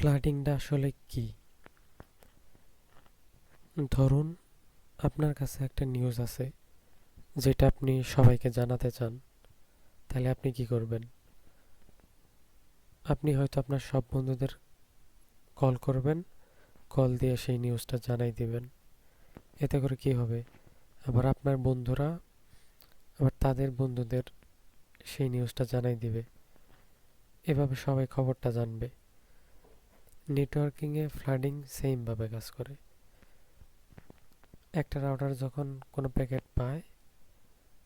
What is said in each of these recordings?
ফ্লাডিংটা আসলে কি? ধরুন আপনার কাছে একটা নিউজ আছে যেটা আপনি সবাইকে জানাতে চান, তাহলে আপনি কি করবেন? আপনি হয়তো আপনার সব বন্ধুদের কল করবেন, কল দিয়ে সেই নিউজটা জানাই দিবেন। এতে করে কি হবে? আবার আপনার বন্ধুরা আবার তাদের বন্ধুদের সেই নিউজটা জানাই দিবে। এভাবে সবাই খবরটা জানবে। নেটওয়ার্কিংয়ে ফ্লাডিং সেমভাবে কাজ করে। একটা রাউটার যখন কোনো প্যাকেট পায়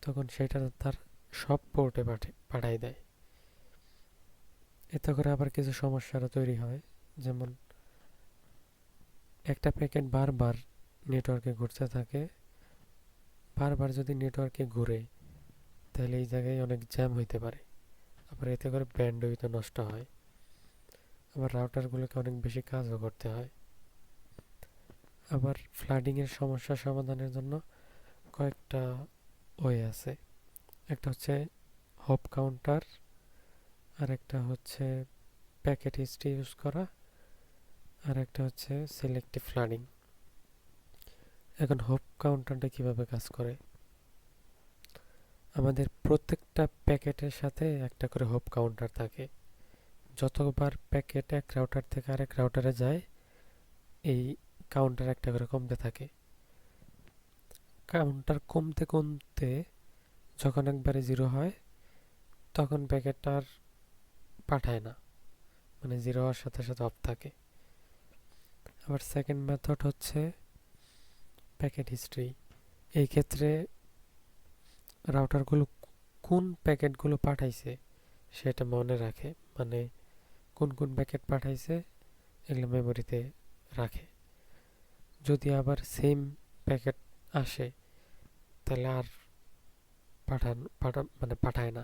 তখন সেটা তার সব পোর্টে পাঠায় দেয়। এতে করে আবার কিছু সমস্যারও তৈরি হয়, যেমন একটা প্যাকেট বারবার নেটওয়ার্কে ঘুরতে থাকে। বারবার যদি নেটওয়ার্কে ঘুরে তাহলে এই জায়গায় অনেক জ্যাম হইতে পারে। আবার এতে করে ব্যান্ডউইথও নষ্ট হয়। আবার রাউটারগুলোকে অনেক বেশি কাজও করতে হয়। আবার ফ্লাডিংয়ের সমস্যা সমাধানের জন্য কয়েকটা ওয়ে আছে। একটা হচ্ছে হপ কাউন্টার, আর একটা হচ্ছে প্যাকেট হিস্ট্রি ইউজ করা, আর একটা হচ্ছে সিলেক্টিভ ফ্লাডিং। এখন হোপ কাউন্টারটা কিভাবে কাজ করে? আমাদের প্রত্যেকটা প্যাকেটের সাথে একটা করে হোপ কাউন্টার থাকে। যতবার প্যাকেট এক রাউটার থেকে আরেক রাউটারে যায়, এই কাউন্টার একটা করে কমতে থাকে। কাউন্টার কমতে কমতে যখন একবারে জিরো হয় তখন প্যাকেটটা আর পাঠায় না, মানে জিরো হওয়ার সাথে সাথে অফ থাকে। আবার সেকেন্ড মেথড হচ্ছে প্যাকেট হিস্ট্রি। এই ক্ষেত্রে রাউটারগুলো কোন প্যাকেটগুলো পাঠাইছে সেটা মনে রাখে, মানে কোন কোন প্যাকেট পাঠাইছে এগুলো মেমোরিতে রাখে। যদি আবার সেম প্যাকেট আসে তাহলে আর মানে পাঠায় না।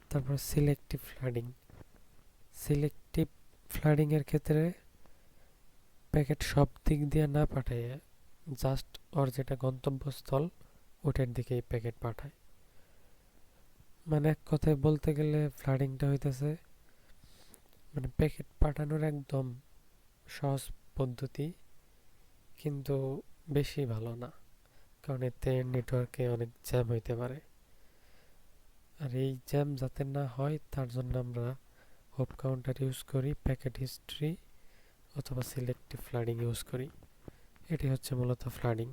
তারপর সিলেক্টিভ ফ্লাডিং। সিলেক্টিভ ফ্লাডিং এর ক্ষেত্রে প্যাকেট সব দিক দিয়ে না পাঠায়, জাস্ট ওর যেটা গন্তব্যস্থল ওটার দিকেই প্যাকেট পাঠায়। মানে এক কথায় বলতে গেলে ফ্লাডিংটা হইতেছে মানে প্যাকেট পাঠানোর একদম সহজ পদ্ধতি, কিন্তু বেশি ভালো না, কারণ এতে নেটওয়ার্কে অনেক জ্যাম হইতে পারে। আর এই জ্যাম যাতে না হয় তার জন্য আমরা হোপ কাউন্টার ইউজ করি, প্যাকেট হিস্ট্রি অথবা সিলেক্টিভ ফ্লাডিং ইউজ করি। এটি হচ্ছে মূলত ফ্লাডিং।